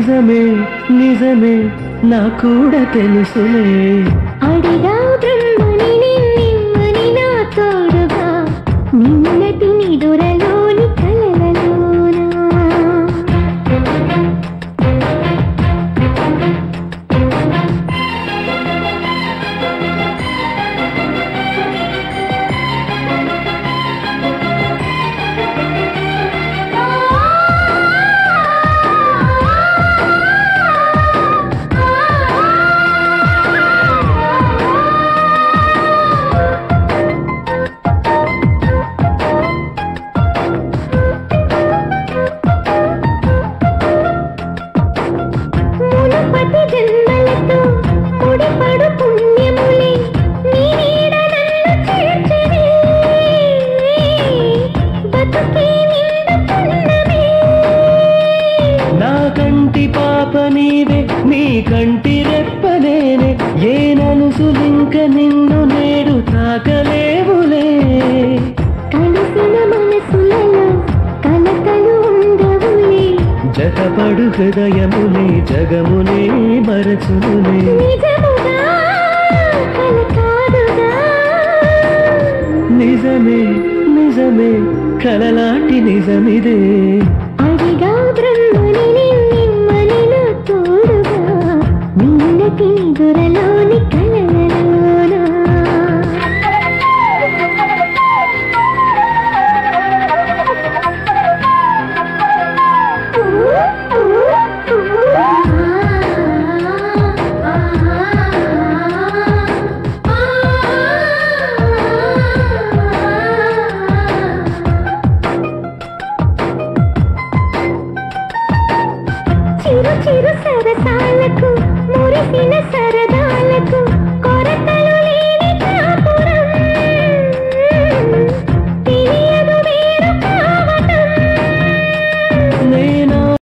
నిజమే నిజమే నా కూడా తెలుసులే అడిగా బ్రహ్మని నిమ్మని నా తోడుగా నిన్నటి నిదురలోని కలలలోనా జన్మలతో ముడిపడు పుణ్యములే నీ నీడ నన్ను చేర్చవే బతుకే నిండుతున్నవే నా కంటి పాప నీవే నీ కంటి రెప్పలేనే ఏ నలుసులింక నిన్ను నేడు తాకలేవులే కలిసిన మనసులలో కలతలు ఉండవులే జతపడు హృదయములే జగమునే మరచునులే నిజముగా కల కాదుగా నిజమే నిజమే కలలాంటి నిజమిదే అడిగా బ్రహ్మని నిమ్మని నా తోడుగా నిన్నటి నిదురలోని కలలలోనా చిరు చిరు సరసాలకు మురిసిన సరదాలకు